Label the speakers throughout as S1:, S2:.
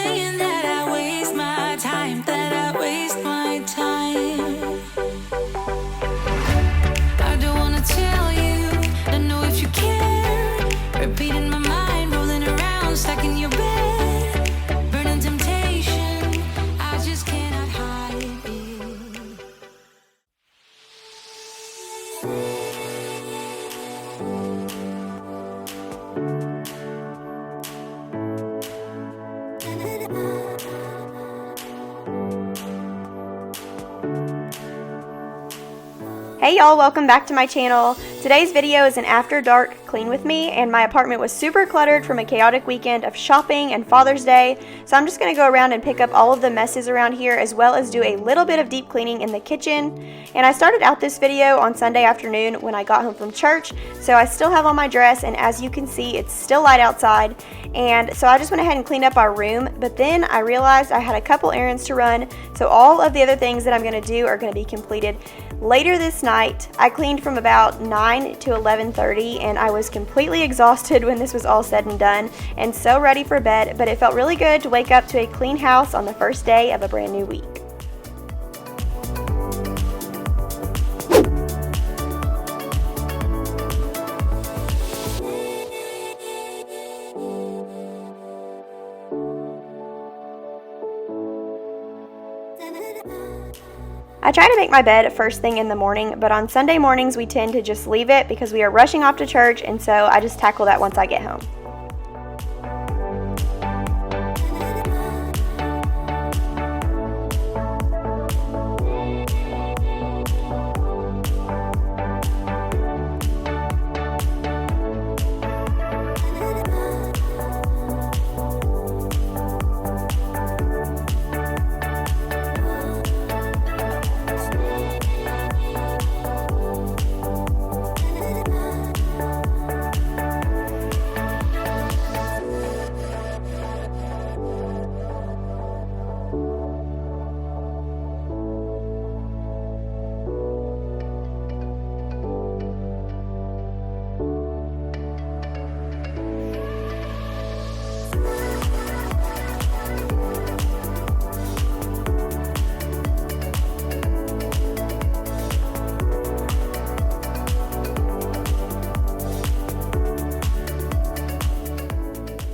S1: saying that I waste my time, that I waste my time. I don't wanna tell you, don't know if you care. Repeating my mind, rolling around, stuck in your bed. Burning temptation, I just cannot hide it.
S2: Hey y'all, welcome back to my channel. Today's video is an after dark clean with me, and my apartment was super cluttered from a chaotic weekend of shopping and Father's Day, so I'm just going to go around and pick up all of the messes around here as well as do a little bit of deep cleaning in the kitchen. And I started out this video on Sunday afternoon when I got home from church, so I still have on my dress, and as you can see it's still light outside, and so I just went ahead and cleaned up our room. But then I realized I had a couple errands to run, so all of the other things that I'm going to do are going to be completed later this night. I cleaned from about 9 to 11:30 and I was completely exhausted when this was all said and done and so ready for bed, but it felt really good to wake up to a clean house on the first day of a brand new week. I try to make my bed first thing in the morning, but on Sunday mornings we tend to just leave it because we are rushing off to church, and so I just tackle that once I get home.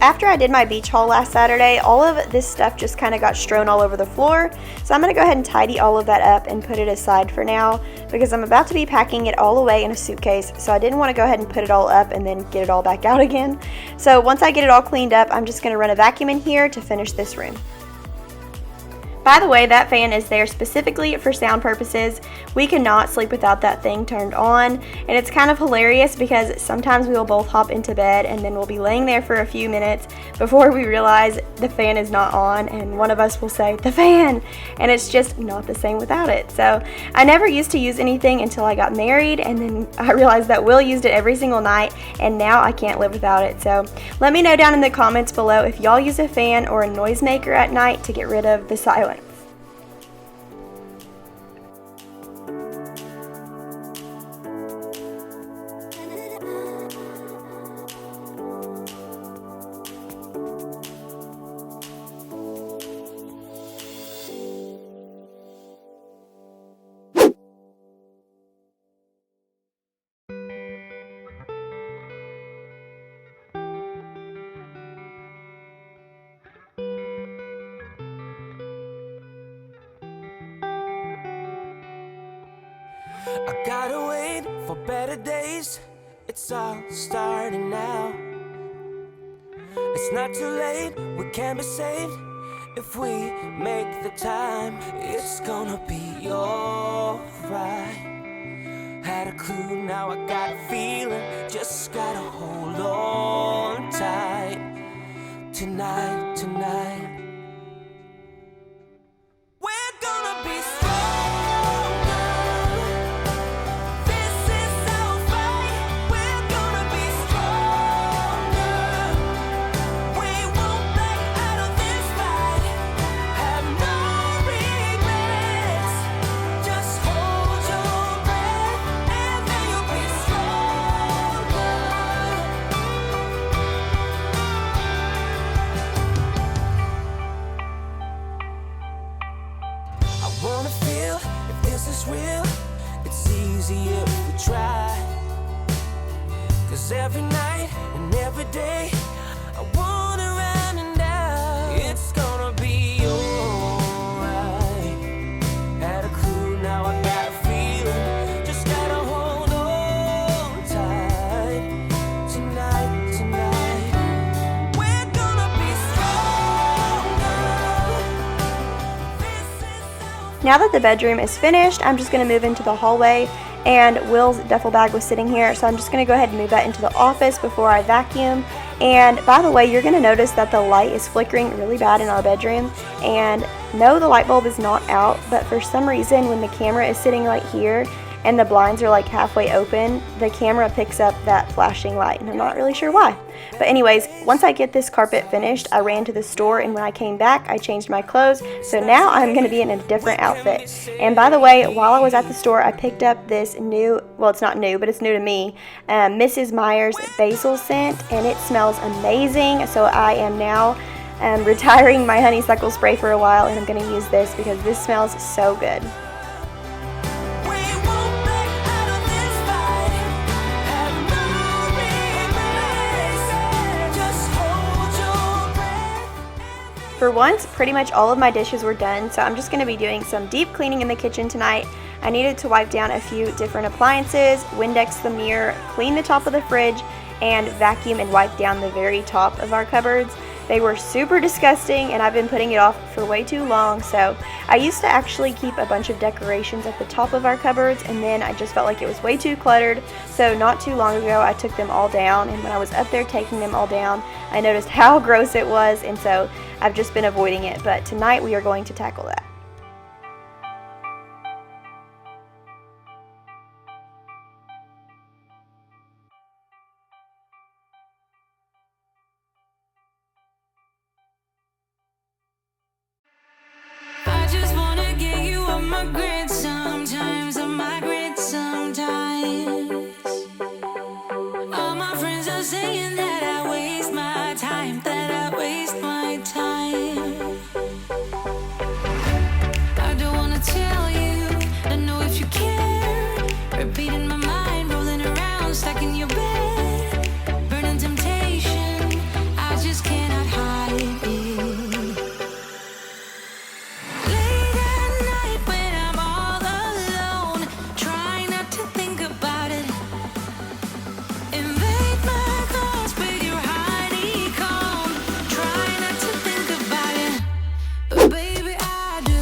S2: After I did my beach haul last Saturday, all of this stuff just kind of got strewn all over the floor, so I'm going to go ahead and tidy all of that up and put it aside for now because I'm about to be packing it all away in a suitcase, so I didn't want to go ahead and put it all up and then get it all back out again. So once I get it all cleaned up, I'm just going to run a vacuum in here to finish this room. By the way, that fan is there specifically for sound purposes. We cannot sleep without that thing turned on, and it's kind of hilarious because sometimes we will both hop into bed and then we'll be laying there for a few minutes before we realize the fan is not on, and one of us will say, "The fan!" and it's just not the same without it. So I never used to use anything until I got married, and then I realized that Will used it every single night, and now I can't live without it. So let me know down in the comments below if y'all use a fan or a noisemaker at night to get rid of the silence.
S3: I gotta wait for better days. It's all starting now. It's not too late, we can be saved if we make the time. It's gonna be alright. Had a clue, now I got a feeling. Just gotta hold on tight. Tonight, tonight. We're gonna be stronger. This is our fight. We're gonna be stronger. We won't back out of this fight. Have no regrets. Just hold your breath and then you'll be stronger. easy if we try. 'Cause every night and every day I wanna run and down. It's gonna be alright. Had a clue, now I got a feeling. Just gotta hold on tight. Tonight, tonight, we're gonna be stronger. This is so.
S2: Now that the bedroom is finished, I'm just going to move into the hallway, and Will's duffel bag was sitting here, so I'm just going to go ahead and move that into the office before I vacuum. And by the way, you're going to notice that the light is flickering really bad in our bedroom, and no, the light bulb is not out, but for some reason when the camera is sitting right here and the blinds are like halfway open, the camera picks up that flashing light, and I'm not really sure why. But anyways, once I get this carpet finished, I ran to the store, and when I came back, I changed my clothes, so now I'm going to be in a different outfit. And by the way, while I was at the store, I picked up this new, well, it's not new, but it's new to me, Mrs. Meyer's basil scent, and it smells amazing. So I am now retiring my honeysuckle spray for a while, and I'm going to use this because this smells so good.
S3: We won't back out of this fight. Have no regrets. Just hold your breath.
S2: For once, pretty much all of my dishes were done, so I'm just going to be doing some deep cleaning in the kitchen tonight. I needed to wipe down a few different appliances, Windex the mirror, clean the top of the fridge, and vacuum and wipe down the very top of our cupboards. They were super disgusting, and I've been putting it off for way too long. So I used to actually keep a bunch of decorations at the top of our cupboards, and then I just felt like it was way too cluttered. So not too long ago, I took them all down, and when I was up there taking them all down, I noticed how gross it was, and so I've just been avoiding it. But tonight we are going to tackle that.
S1: I just wanna get you on my grid sometimes, on my grid sometimes. All my friends are saying that I waste my time, that I waste my time. I don't wanna tell you, I know if you care. Repeating my mind, rolling around, stuck in your bed. Burning temptation, I just cannot hide it. Late at night when I'm all alone, try not to think about it. Invade my thoughts with your honeycomb. Try not to think about it, but baby I do.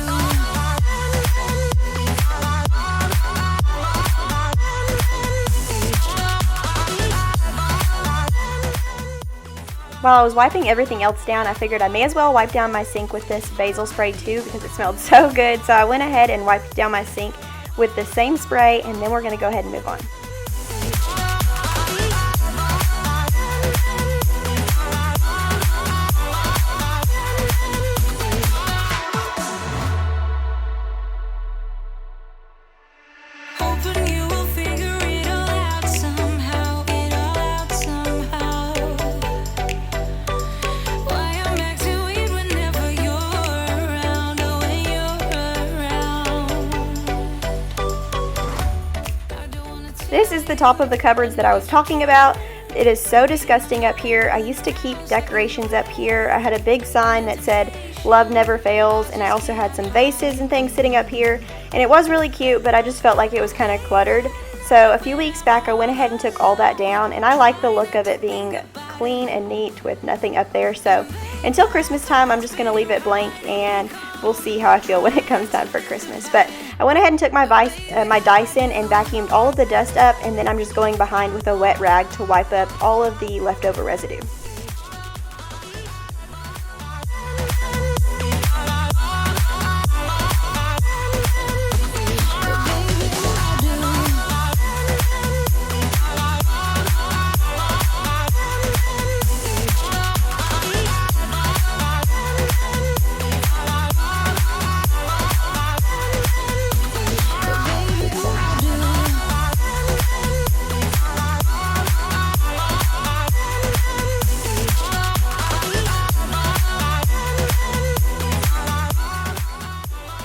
S2: While I was wiping everything else down, I figured I may as well wipe down my sink with this basil spray too because it smelled so good. So I went ahead and wiped down my sink with the same spray, and then we're going to go ahead and move on.
S1: Hoping you will figure it all out somehow, it all out somehow. Why I'm acting weird whenever you're around, oh, when you're around. I don't wanna
S2: This is the top of the cupboards that I was talking about. It is so disgusting up here. I used to keep decorations up here. I had a big sign that said "Love Never Fails," and I also had some vases and things sitting up here, and it was really cute, but I just felt like it was kind of cluttered. So a few weeks back I went ahead and took all that down, and I like the look of it being clean and neat with nothing up there. So until Christmas time, I'm just going to leave it blank, and we'll see how I feel when it comes time for Christmas. But I went ahead and took my Dyson and vacuumed all of the dust up, and then I'm just going behind with a wet rag to wipe up all of the leftover residue.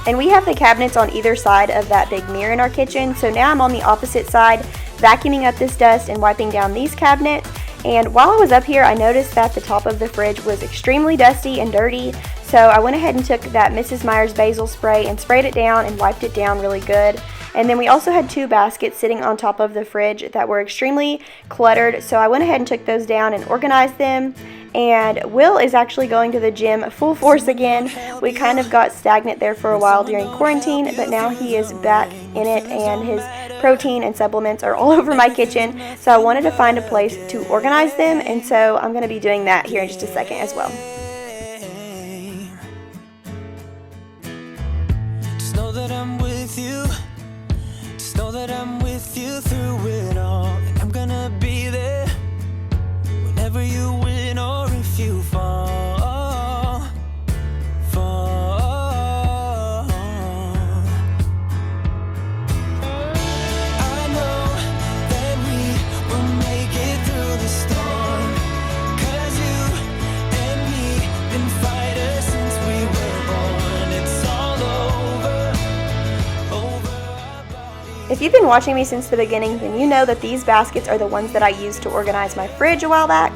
S2: And we have the cabinets on either side of that big mirror in our kitchen, so now I'm on the opposite side, vacuuming up this dust and wiping down these cabinets. And while I was up here, I noticed that the top of the fridge was extremely dusty and dirty, so I went ahead and took that Mrs. Meyer's basil spray and sprayed it down and wiped it down really good. And then we also had 2 baskets sitting on top of the fridge that were extremely cluttered, so I went ahead and took those down and organized them. And Will is actually going to the gym full force again. We kind of got stagnant there for a while during quarantine, but now he is back in it, and his protein and supplements are all over my kitchen. So I wanted to find a place to organize them, and so I'm going to be doing that here in just a second as well.
S3: Just know that I'm with you. Just know that I'm with you through it all. And I'm gonna be there whenever you win or if you fall. I know that we will make it through the storm, 'cause you and me been fighters since we were born. It's all over our bodies.
S2: If you've been watching me since the beginning, then you know that these baskets are the ones that I used to organize my fridge a while back.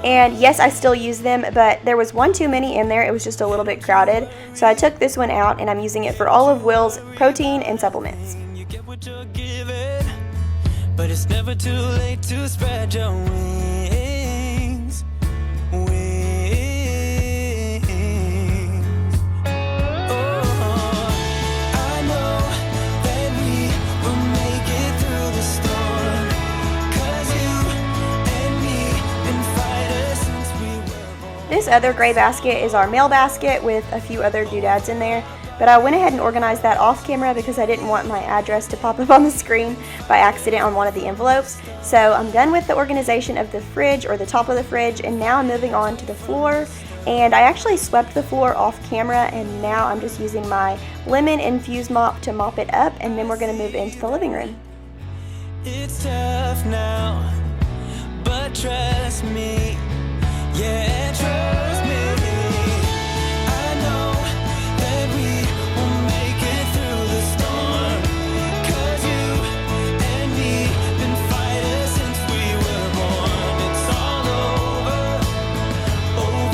S2: And yes, I still use them, but there was one too many in there. It was just a little bit crowded. So I took this one out, and I'm using it for all of Will's protein and supplements.
S3: You get what you're given, but it's never too late to spread your wings. Oh, I know that we will make it through the storm, 'cause you and me been fighters since we were born.
S2: This other gray basket is our mail basket with a few other doodads in there, but I went ahead and organized that off camera because I didn't want my address to pop up on the screen by accident on one of the envelopes. So I'm done with the organization of the fridge, or the top of the fridge, and now I'm moving on to the floor. And I actually swept the floor off camera, and now I'm just using my lemon infused mop to mop it up, and then we're going to move into the living room.
S3: It's tough now, but trust me, yeah, trust me. I know that we will make it through the storm, 'cause you and me been fighters since we were born. It's all over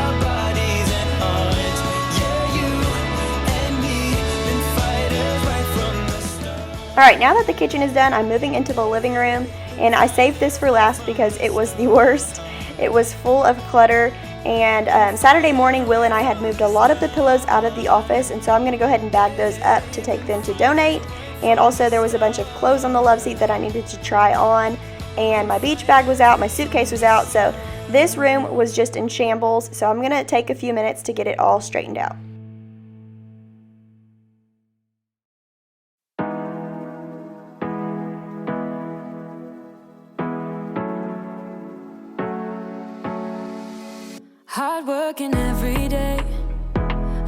S3: our bodies and hearts. Yeah, you and me been fighters right from the start.
S2: Alright, now that the kitchen is done, I'm moving into the living room, and I saved this for last because it was the worst. It was full of clutter, and Saturday morning, Will and I had moved a lot of the pillows out of the office, and so I'm going to go ahead and bag those up to take them to donate. And also there was a bunch of clothes on the love seat that I needed to try on, and my beach bag was out, my suitcase was out, so this room was just in shambles. So I'm going to take a few minutes to get it all straightened out.
S1: Hard working every day,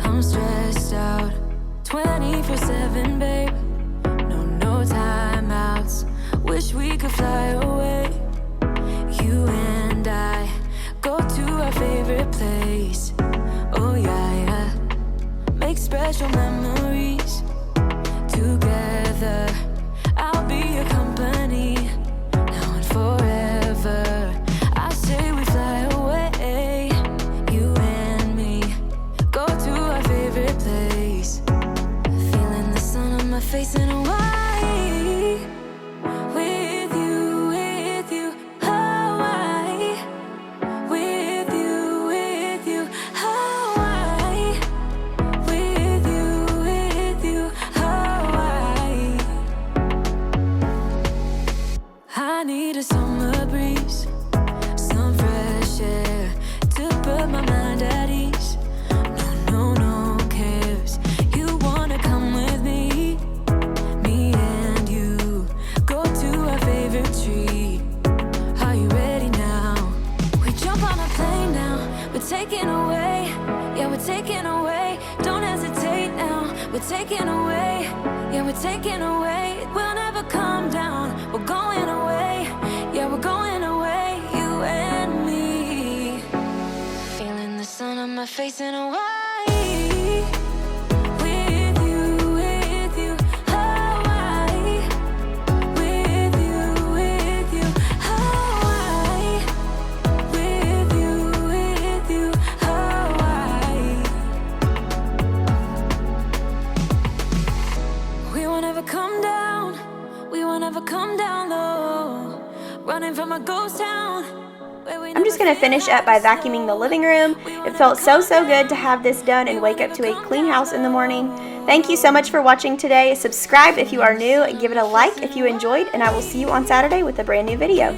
S1: I'm stressed out 24/7, babe. No timeouts, wish we could fly away. You and I go to our favorite place. Oh yeah, make special memories together. I'll be your company now and forever. I say we fly away. You and me go to our favorite place. Feeling the sun on my face in Hawaii. With you, Hawaii. With you, Hawaii. With you, Hawaii. I need a summer breeze, some fresh air to put my mind at ease. No cares. You wanna come with me? Me and you go to our favorite tree. Are you ready now? We jump on a plane now. We're taking away. Yeah, we're taking away. Don't hesitate now. We're taking away. Yeah, we're taking away. We'll never come down. We're going away. Yeah, we're going away. You and me. Feeling the sun on my face in Hawaii. With you, come down low, running from a ghost town.
S2: I'm just going to finish up by vacuuming the living room. It felt so good to have this done and wake up to a clean house in the morning. Thank you so much for watching today. Subscribe if you are new, give it a like if you enjoyed, and I will see you on Saturday with a brand new video.